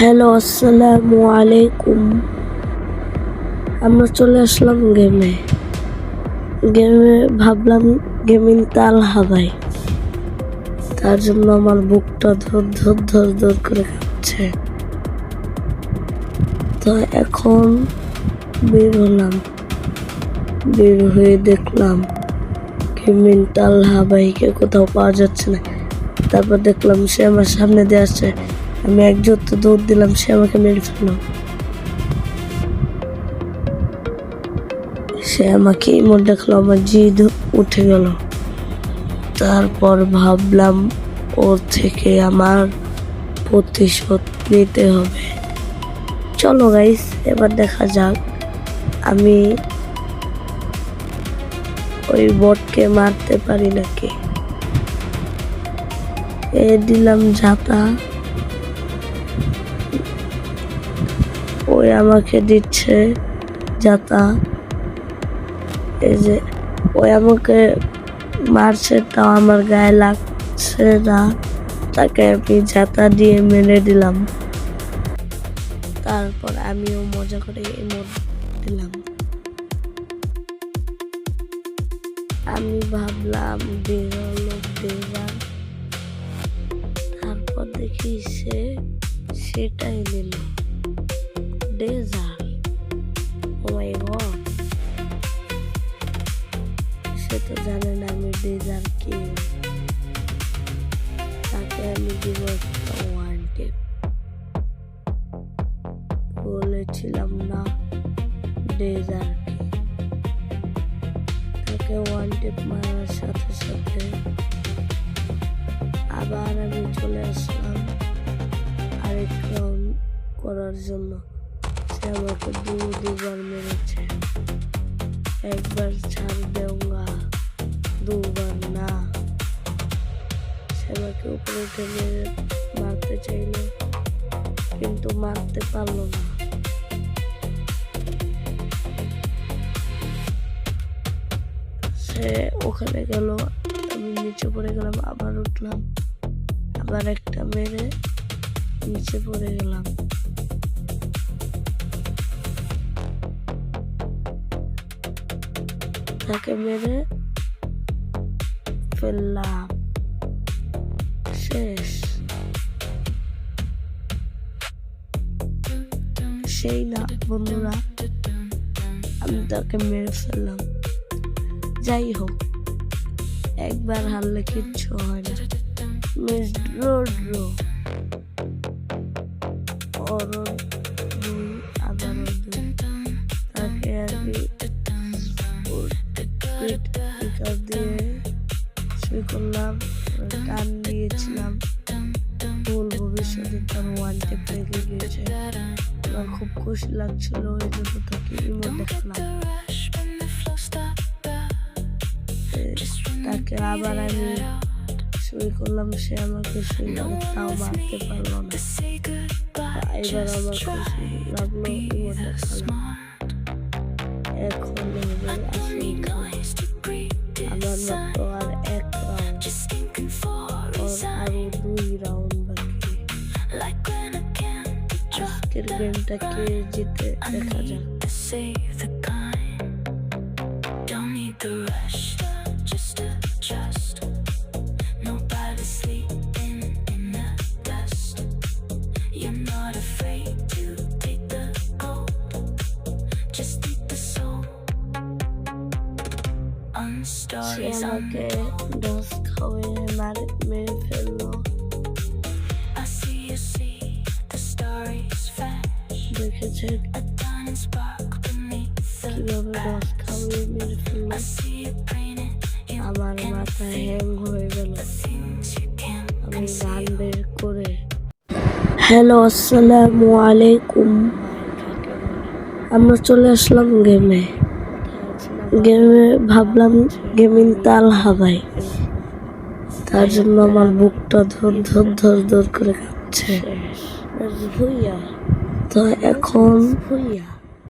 Hello, আসসালামু আলাইকুম। আমরা চলে আসলাম গেমে ভাবলাম গেমিং তাল হাবাই। তার জন্য আমার বুকটা ধর করে কাঁপছে। তো এখন বের হয়ে দেখলাম গেমিং তাল হাবাইকে কোথাও পাওয়া যাচ্ছে না। তারপর দেখলাম সে আমার সামনে দিয়ে আসছে। আমি এক জোরে দৌড় দিলাম, সে আমাকে মেরে ফেললো। সে আমাকে ইমোট দেখলো, আমার জিদ উঠে গেল। তারপর ভাবলাম ওর থেকে আমার প্রতিশোধ নিতে হবে। চলো গাইস, এবার দেখা যাক আমি ওই বটকে মারতে পারি নাকি। দিলাম ঝাঁটা, ওই আমাকে দিচ্ছে ঝাঁটা। এই যে ওই আমাকে মারছে, তাও আমার গায়ে লাগছে না। তাকে আমি ঝাঁটা দিয়ে মেরে দিলাম। তারপর আমিও মজা করে ইমোট দিলাম। আমি ভাবলাম বেরোলো দেবার, তারপর দেখি সেটাই নিল ডেজার্ট। ও মাই গড, সে তো জানে না আমি ডেজার্ট কি। তাকে আমি দিব একটা ওয়ান টেপ। বলেছিলাম না ডেজার্ট কি। তাকে ওয়ান টেপ মারার সাথে সাথে আবার আমি চলে আসলাম আরেক রাউন্ড করার জন্য। সে আমাকে দুবার মেরেছে। একবার ছাড় দেউঙ্গা, দুবার না। সে আমাকে উপরে উঠে মেরে মারতে চাইলো, কিন্তু মারতে পারলো না। সে ওখানে গেল, আমি নিচে পড়ে গেলাম। আবার উঠলাম, আবার একটা মেরে নিচে পড়ে গেলাম। তাকে মেরে ফেললাম, শেষ। সেই না বন্ধুরা, আমি তাকে মেরে ফেললাম। যাই হোক, একবার হারলে কিচ্ছু হয় না। মিস ড্রো ওরও দুই, আবারও দুই। তাকে আমি দিয়ে শুরু করলাম, টান দিয়েছিলাম। ভুল ভবিষ্যতে তার ওয়ান টেপ লেগে গিয়েছে। আমার খুব খুশি লাগছিল, ওই জন্য তাকে ইমোট দেখলাম। তাকে আবার আমি শুরু করলাম, সে আমাকে শুরু করে, তাও মারতে পারলো না। এবার আমার খুশি লাগলো, ইমোট দেখালাম। এখন আসল খেলা, আমার মতো আর এক রাউন্ড, আরো 2 রাউন্ড বাকি। আজকের গেমটা কে জিতে দেখা যাক। সে আমাকে ডোজ খাওয়িয়ে মেরে ফেললো। দেখেছে কিভাবে ডোজ খাওয়িয়ে মেরে ফেললো। আমার মাথা হ্যাং হয়ে গেল। আমি গান বের করে হ্যালো, আসসালামু আলাইকুম। আমরা চলে আসলাম গেমে ভাবলাম গেমিং তাল হাবাই। তার জন্য আমার বুকটা ধর করে কাঁপছে। তো এখন